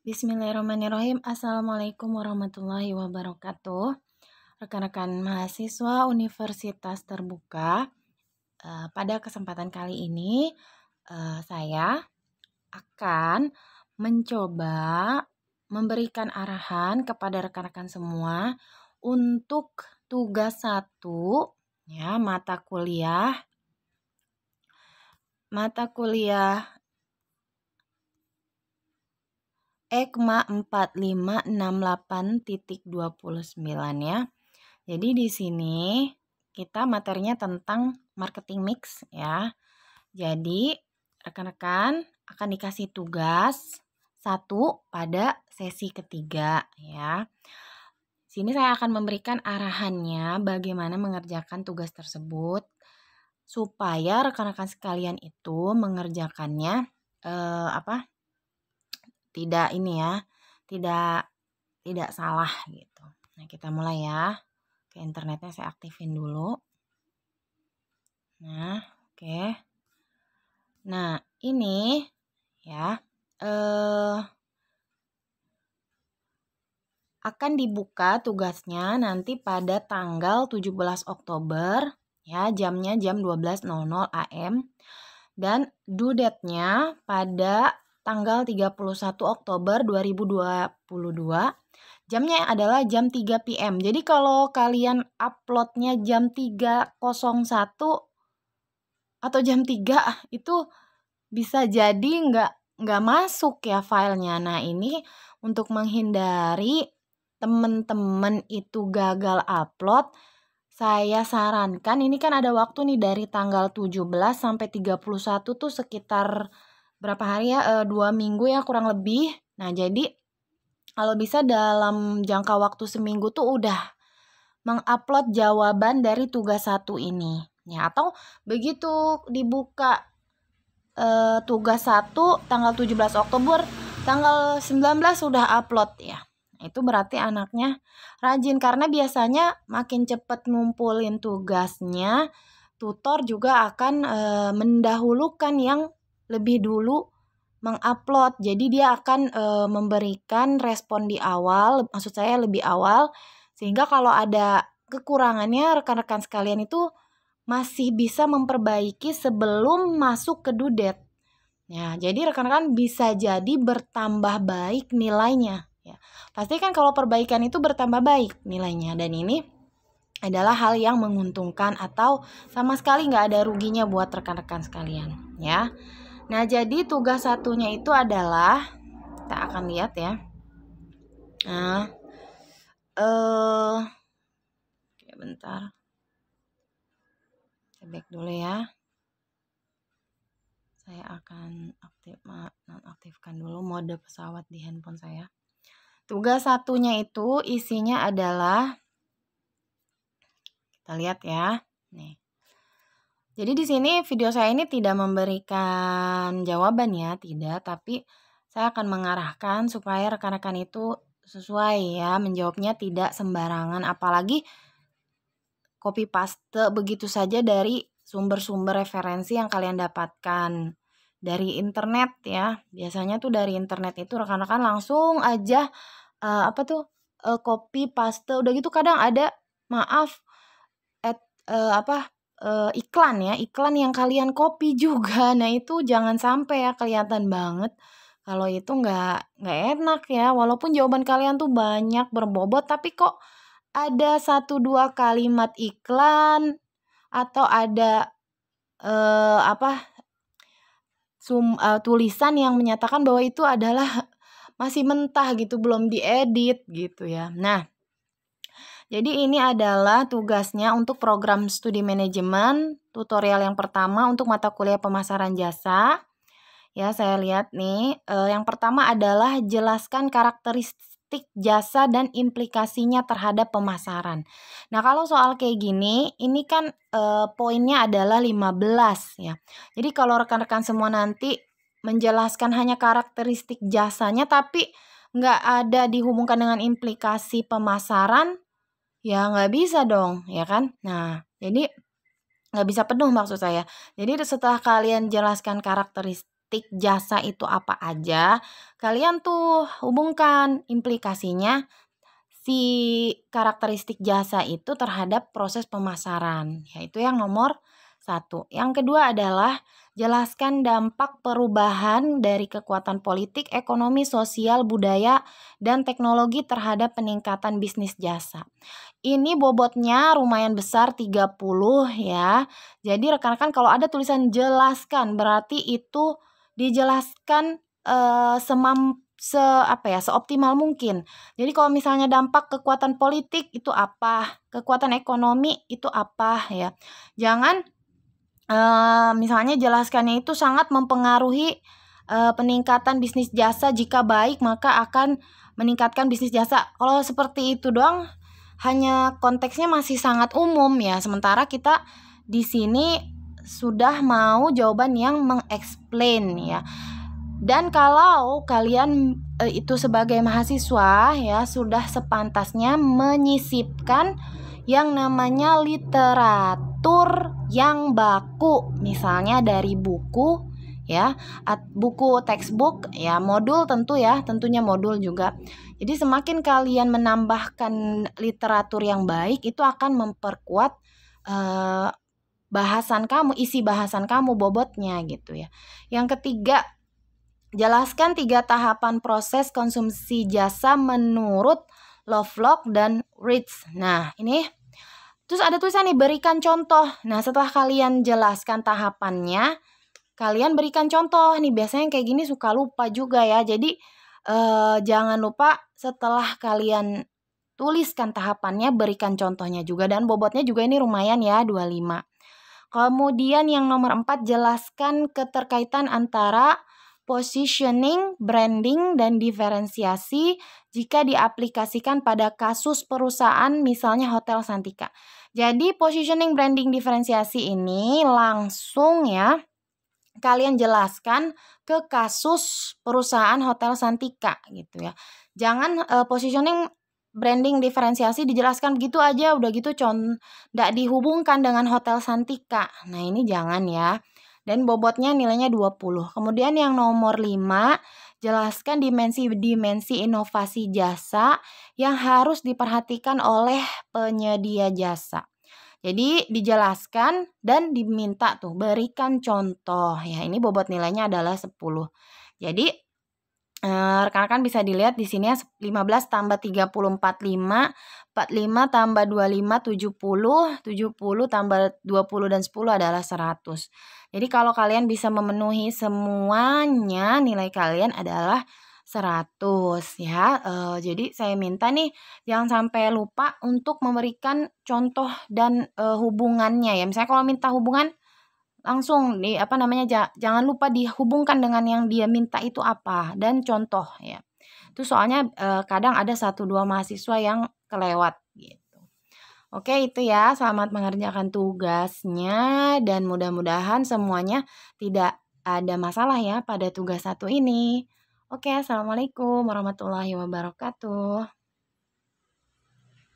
Bismillahirrahmanirrahim. Assalamualaikum warahmatullahi wabarakatuh. Rekan-rekan mahasiswa Universitas Terbuka, pada kesempatan kali ini saya akan mencoba memberikan arahan kepada rekan-rekan semua untuk tugas 1 ya, mata kuliah EKMA 4568.29 ya. Jadi di sini kita materinya tentang marketing mix ya. Jadi rekan-rekan akan dikasih tugas 1 pada sesi ketiga ya. Sini saya akan memberikan arahannya bagaimana mengerjakan tugas tersebut supaya rekan-rekan sekalian itu mengerjakannya tidak salah gitu. Nah, kita mulai ya. Oke, internetnya saya aktifin dulu. Nah, oke. Nah, ini ya akan dibuka tugasnya nanti pada tanggal 17 Oktober ya, jamnya jam 12.00 AM dan due date-nya pada tanggal 31 Oktober 2022. Jamnya adalah jam 3 PM. Jadi kalau kalian uploadnya jam 3.01 atau jam 3 itu bisa jadi nggak masuk ya filenya. Nah, ini untuk menghindari teman-teman itu gagal upload, saya sarankan ini kan ada waktu nih dari tanggal 17 sampai 31 tuh sekitar berapa hari ya, 2 minggu ya kurang lebih. Nah, jadi kalau bisa dalam jangka waktu seminggu tuh udah mengupload jawaban dari tugas 1 ini. Ya, atau begitu dibuka tugas 1 tanggal 17 Oktober, tanggal 19 sudah upload ya. Itu berarti anaknya rajin karena biasanya makin cepat ngumpulin tugasnya, tutor juga akan mendahulukan yang lebih dulu mengupload. Jadi dia akan memberikan respon di awal, maksud saya lebih awal, sehingga kalau ada kekurangannya rekan-rekan sekalian itu masih bisa memperbaiki sebelum masuk ke due date. Ya, jadi rekan-rekan bisa jadi bertambah baik nilainya. Ya, pastikan kalau perbaikan itu bertambah baik nilainya, dan ini adalah hal yang menguntungkan atau sama sekali nggak ada ruginya buat rekan-rekan sekalian ya. Nah, jadi tugas 1-nya itu adalah kita akan lihat ya. Nah, oke, bentar. Saya back dulu ya. Saya akan nonaktifkan dulu mode pesawat di handphone saya. Tugas 1-nya itu isinya adalah, kita lihat ya. Nih. Jadi di sini video saya ini tidak memberikan jawaban ya, tidak, tapi saya akan mengarahkan supaya rekan-rekan itu sesuai ya, menjawabnya tidak sembarangan, apalagi copy paste begitu saja dari sumber-sumber referensi yang kalian dapatkan dari internet ya. Biasanya tuh dari internet itu rekan-rekan langsung aja copy paste, udah gitu kadang ada iklan ya, iklan yang kalian copy juga. Nah, itu jangan sampai ya, kelihatan banget kalau itu nggak enak ya. Walaupun jawaban kalian tuh banyak berbobot, tapi kok ada 1-2 kalimat iklan atau ada tulisan yang menyatakan bahwa itu adalah masih mentah gitu, belum diedit gitu ya. Nah, jadi ini adalah tugasnya untuk program studi manajemen, tutorial yang pertama untuk mata kuliah pemasaran jasa. Ya, saya lihat nih, yang pertama adalah jelaskan karakteristik jasa dan implikasinya terhadap pemasaran. Nah, kalau soal kayak gini, ini kan poinnya adalah 15 ya. Jadi kalau rekan-rekan semua nanti menjelaskan hanya karakteristik jasanya tapi nggak ada dihubungkan dengan implikasi pemasaran, ya nggak bisa dong, ya kan? Nah, jadi nggak bisa penuh maksud saya. Jadi setelah kalian jelaskan karakteristik karakteristik jasa itu apa aja, kalian tuh hubungkan implikasinya si karakteristik jasa itu terhadap proses pemasaran, yaitu yang nomor 1. Yang kedua adalah jelaskan dampak perubahan dari kekuatan politik, ekonomi, sosial, budaya, dan teknologi terhadap peningkatan bisnis jasa. Ini bobotnya lumayan besar 30 ya. Jadi rekan-rekan kalau ada tulisan jelaskan berarti itu dijelaskan seoptimal mungkin. Jadi kalau misalnya dampak kekuatan politik itu apa, kekuatan ekonomi itu apa ya. Jangan misalnya jelaskannya itu sangat mempengaruhi peningkatan bisnis jasa, jika baik maka akan meningkatkan bisnis jasa. Kalau seperti itu doang hanya konteksnya masih sangat umum ya. Sementara kita di sini sudah mau jawaban yang meng-explain ya. Dan kalau kalian itu sebagai mahasiswa ya sudah sepantasnya menyisipkan yang namanya literatur yang baku, misalnya dari buku ya, buku textbook ya, modul tentunya modul juga. Jadi semakin kalian menambahkan literatur yang baik itu akan memperkuat bahasan kamu, isi bahasan kamu, bobotnya gitu ya. Yang ketiga, jelaskan 3 tahapan proses konsumsi jasa menurut Lovelock dan Ritz. Nah, ini terus ada tulisan nih, berikan contoh. Nah, setelah kalian jelaskan tahapannya, kalian berikan contoh. Nih biasanya kayak gini suka lupa juga ya. Jadi jangan lupa setelah kalian tuliskan tahapannya, berikan contohnya juga. Dan bobotnya juga ini lumayan ya, 25. Kemudian yang nomor 4, jelaskan keterkaitan antara positioning, branding, dan diferensiasi jika diaplikasikan pada kasus perusahaan misalnya Hotel Santika. Jadi positioning, branding, diferensiasi ini langsung ya kalian jelaskan ke kasus perusahaan Hotel Santika gitu ya. Jangan positioning, branding, diferensiasi dijelaskan begitu aja, udah gitu nggak dihubungkan dengan Hotel Santika. Nah, ini jangan ya. Dan bobotnya nilainya 20. Kemudian yang nomor 5, jelaskan dimensi-dimensi inovasi jasa yang harus diperhatikan oleh penyedia jasa. Jadi dijelaskan dan diminta tuh berikan contoh ya. Ini bobot nilainya adalah 10. Jadi rekan-rekan bisa dilihat di sini ya, 15 tambah 30 45, 45 tambah 25 70, 70 tambah 20 dan 10 adalah 100. Jadi kalau kalian bisa memenuhi semuanya, nilai kalian adalah 100 ya. Jadi saya minta nih jangan sampai lupa untuk memberikan contoh dan hubungannya ya. Misalnya kalau minta hubungan langsung jangan lupa dihubungkan dengan yang dia minta itu apa dan contoh ya. Itu soalnya kadang ada 1-2 mahasiswa yang kelewat gitu. Oke, itu ya. Selamat mengerjakan tugasnya dan mudah-mudahan semuanya tidak ada masalah ya pada tugas 1 ini. Oke, assalamualaikum warahmatullahi wabarakatuh.